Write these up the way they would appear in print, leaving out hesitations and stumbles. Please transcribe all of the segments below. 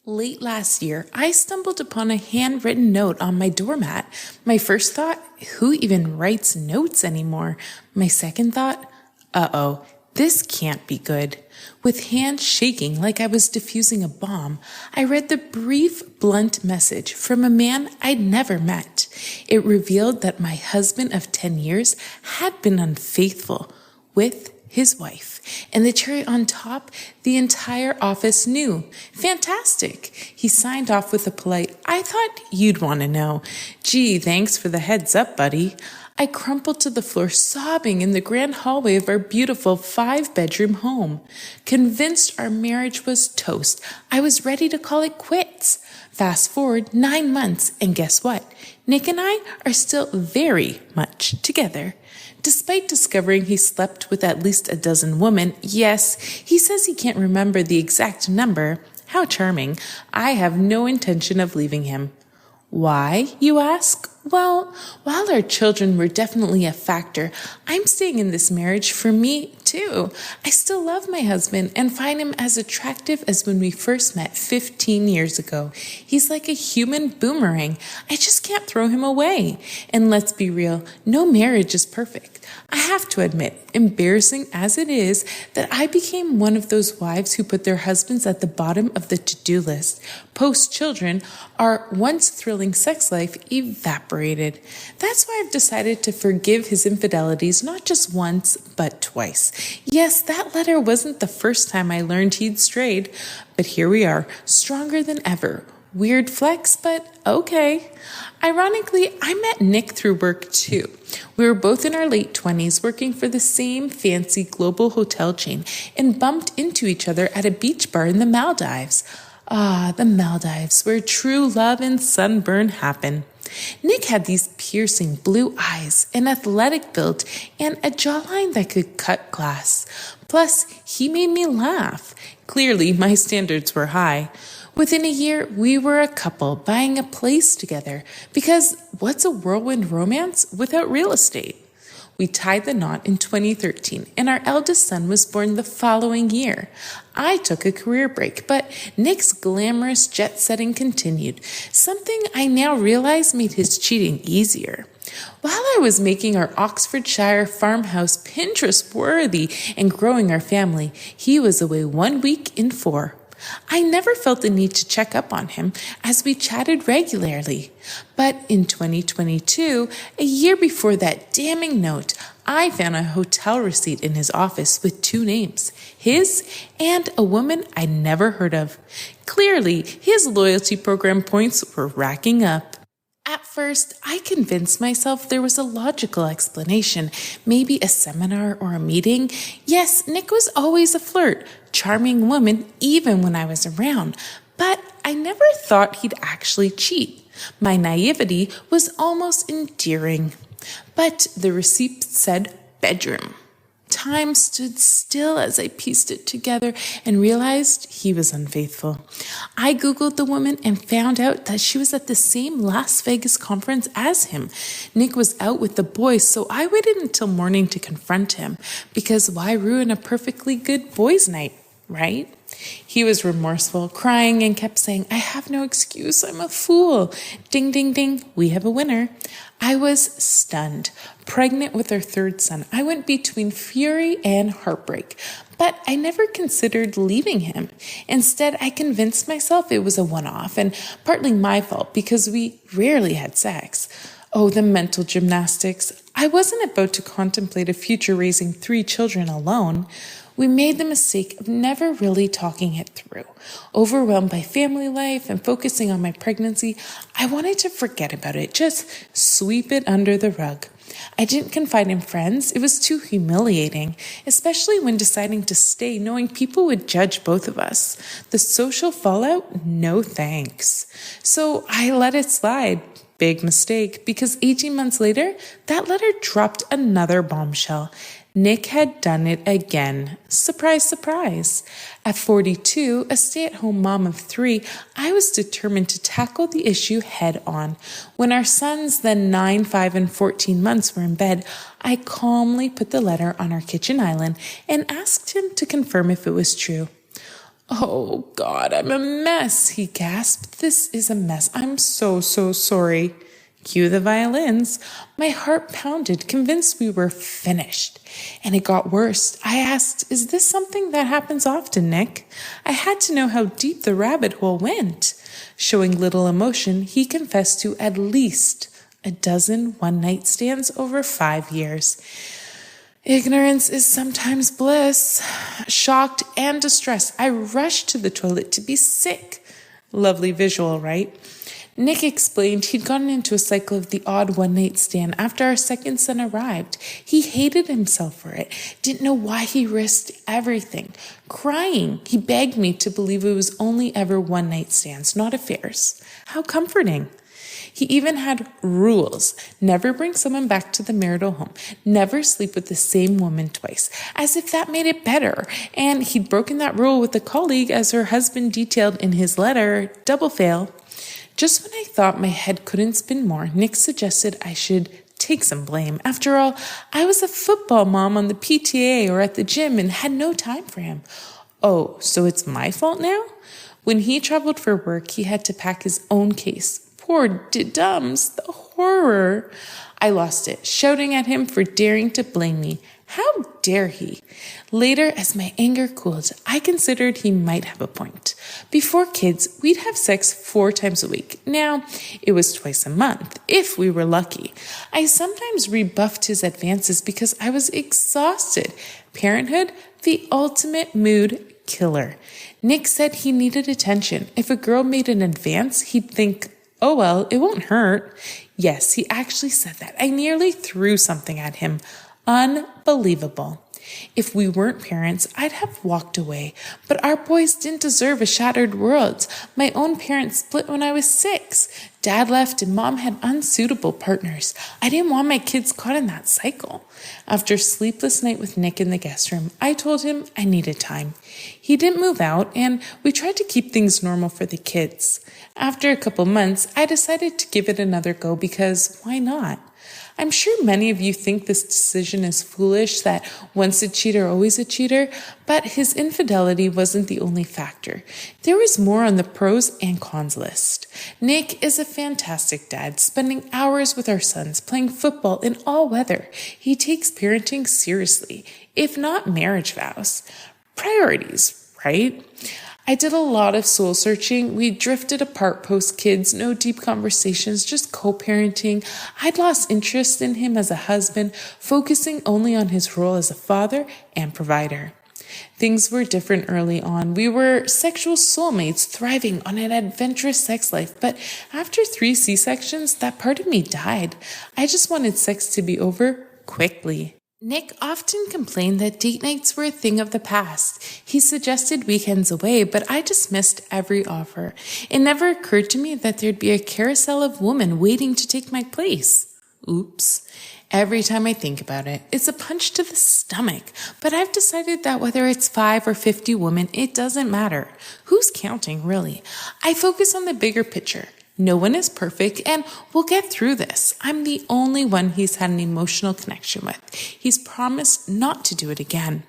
Late last year, I stumbled upon a handwritten note on my doormat. My first thought, who even writes notes anymore? My second thought, uh-oh, this can't be good. With hands shaking like I was defusing a bomb, I read the brief, blunt message from a man I'd never met. It revealed that my husband of 10 years had been unfaithful with his wife. And the cherry on top, the entire office knew. Fantastic. He signed off with a polite, I thought you'd want to know. Gee, thanks for the heads up, buddy. I crumpled to the floor, sobbing in the grand hallway of our beautiful 5-bedroom home. Convinced our marriage was toast, I was ready to call it quits. Fast forward 9 months, and guess what? Nick and I are still very much together. Despite discovering he slept with at least a dozen women, yes, he says he can't remember the exact number. How charming. I have no intention of leaving him. Why, you ask? Well, while our children were definitely a factor, I'm staying in this marriage for me, too. I still love my husband and find him as attractive as when we first met 15 years ago. He's like a human boomerang. I just can't throw him away. And let's be real, no marriage is perfect. I have to admit, embarrassing as it is, that I became one of those wives who put their husbands at the bottom of the to-do list. Post-children, our once thrilling sex life evaporated. That's why I've decided to forgive his infidelities not just once, but twice. Yes, that letter wasn't the first time I learned he'd strayed, but here we are, stronger than ever. Weird flex, but okay. Ironically, I met Nick through work too. We were both in our late 20s working for the same fancy global hotel chain and bumped into each other at a beach bar in the Maldives. Ah, the Maldives, where true love and sunburn happen. Nick had these piercing blue eyes, an athletic build, and a jawline that could cut glass. Plus, he made me laugh. Clearly, my standards were high. Within a year, we were a couple buying a place together because what's a whirlwind romance without real estate? We tied the knot in 2013, and our eldest son was born the following year. I took a career break, but Nick's glamorous jet setting continued, something I now realize made his cheating easier. While I was making our Oxfordshire farmhouse Pinterest-worthy and growing our family, he was away 1 week in 4. I never felt the need to check up on him as we chatted regularly. But in 2022, a year before that damning note, I found a hotel receipt in his office with 2 names, his and a woman I'd never heard of. Clearly, his loyalty program points were racking up. At first, I convinced myself there was a logical explanation, maybe a seminar or a meeting. Yes, Nick was always a flirt, charming woman even when I was around, but I never thought he'd actually cheat. My naivety was almost endearing. But the receipt said bedroom. Time stood still as I pieced it together and realized he was unfaithful. I Googled the woman and found out that she was at the same Las Vegas conference as him. Nick was out with the boys, so I waited until morning to confront him, because why ruin a perfectly good boys' night, right? He was remorseful, crying, and kept saying, I have no excuse, I'm a fool. Ding, ding, ding, we have a winner. I was stunned. Pregnant with our 3rd son, I went between fury and heartbreak, but I never considered leaving him. Instead, I convinced myself it was a one-off and partly my fault because we rarely had sex. Oh, the mental gymnastics. I wasn't about to contemplate a future raising 3 children alone. We made the mistake of never really talking it through. Overwhelmed by family life and focusing on my pregnancy, I wanted to forget about it, just sweep it under the rug. I didn't confide in friends. It was too humiliating, especially when deciding to stay knowing people would judge both of us. The social fallout? No thanks. So I let it slide. Big mistake, because 18 months later, that letter dropped another bombshell. Nick had done it again. Surprise, surprise. At 42, a stay-at-home mom of 3, I was determined to tackle the issue head on. When our sons, then 9, 5, and 14 months, were in bed, I calmly put the letter on our kitchen island and asked him to confirm if it was true. "Oh, God, I'm a mess," he gasped. "This is a mess. I'm so sorry." Cue the violins. My heart pounded, convinced we were finished. And it got worse. I asked, "Is this something that happens often, Nick?" I had to know how deep the rabbit hole went. Showing little emotion, he confessed to at least a dozen one-night stands over 5 years. Ignorance is sometimes bliss. Shocked and distressed, I rushed to the toilet to be sick. Lovely visual, right? Nick explained he'd gotten into a cycle of the odd one-night stand after our second son arrived. He hated himself for it, didn't know why he risked everything. Crying, he begged me to believe it was only ever one-night stands, not affairs. How comforting. He even had rules. Never bring someone back to the marital home. Never sleep with the same woman twice, as if that made it better. And he'd broken that rule with a colleague, as her husband detailed in his letter. Double fail. Just when I thought my head couldn't spin more, Nick suggested I should take some blame. After all, I was a football mom on the PTA or at the gym and had no time for him. Oh, so it's my fault now? When he traveled for work, he had to pack his own case. Poor Dums, the horror. I lost it, shouting at him for daring to blame me. How dare he? Later, as my anger cooled, I considered he might have a point. Before kids, we'd have sex 4 times a week. Now, it was twice a month, if we were lucky. I sometimes rebuffed his advances because I was exhausted. Parenthood, the ultimate mood killer. Nick said he needed attention. If a girl made an advance, he'd think, "Oh well, it won't hurt." Yes, he actually said that. I nearly threw something at him. Unbelievable. If we weren't parents, I'd have walked away. But our boys didn't deserve a shattered world. My own parents split when I was 6. Dad left and Mom had unsuitable partners. I didn't want my kids caught in that cycle. After a sleepless night with Nick in the guest room, I told him I needed time. He didn't move out, and we tried to keep things normal for the kids. After a couple months, I decided to give it another go because why not? I'm sure many of you think this decision is foolish, that once a cheater, always a cheater, but his infidelity wasn't the only factor. There was more on the pros and cons list. Nick is a fantastic dad, spending hours with our sons, playing football in all weather. He takes parenting seriously, if not marriage vows. Priorities, right? I did a lot of soul searching. We drifted apart post-kids, no deep conversations, just co-parenting. I'd lost interest in him as a husband, focusing only on his role as a father and provider. Things were different early on. We were sexual soulmates, thriving on an adventurous sex life. But after 3 C-sections, that part of me died. I just wanted sex to be over quickly. Nick often complained that date nights were a thing of the past. He suggested weekends away, but I dismissed every offer. It never occurred to me that there'd be a carousel of women waiting to take my place. Oops. Every time I think about it, it's a punch to the stomach. But I've decided that whether it's 5 or 50 women, it doesn't matter. Who's counting, really? I focus on the bigger picture. No one is perfect, and we'll get through this. I'm the only one he's had an emotional connection with. He's promised not to do it again.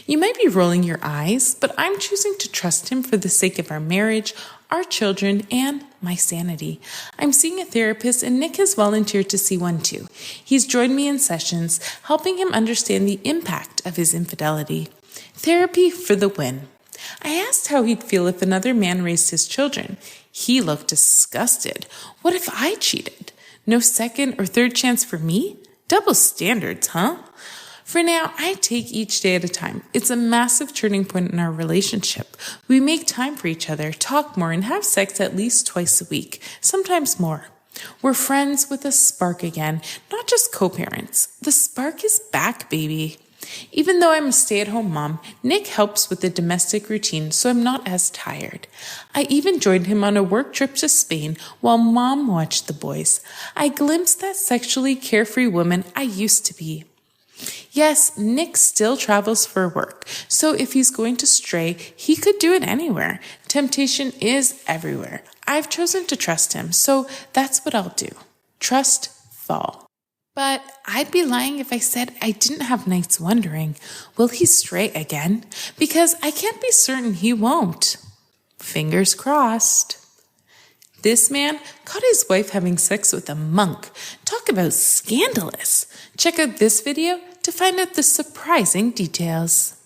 You might be rolling your eyes, but I'm choosing to trust him for the sake of our marriage, our children, and my sanity. I'm seeing a therapist, and Nick has volunteered to see one too. He's joined me in sessions, helping him understand the impact of his infidelity. Therapy for the win. I asked how he'd feel if another man raised his children. He looked disgusted. What if I cheated? No second or third chance for me? Double standards, huh? For now, I take each day at a time. It's a massive turning point in our relationship. We make time for each other, talk more, and have sex at least twice a week, sometimes more. We're friends with a spark again, not just co-parents. The spark is back, baby. Even though I'm a stay-at-home mom, Nick helps with the domestic routine, so I'm not as tired. I even joined him on a work trip to Spain while Mom watched the boys. I glimpsed that sexually carefree woman I used to be. Yes, Nick still travels for work, so if he's going to stray, he could do it anywhere. Temptation is everywhere. I've chosen to trust him, so that's what I'll do. Trust, fall. But I'd be lying if I said I didn't have nights wondering, will he stray again? Because I can't be certain he won't. Fingers crossed. This man caught his wife having sex with a monk. Talk about scandalous. Check out this video to find out the surprising details.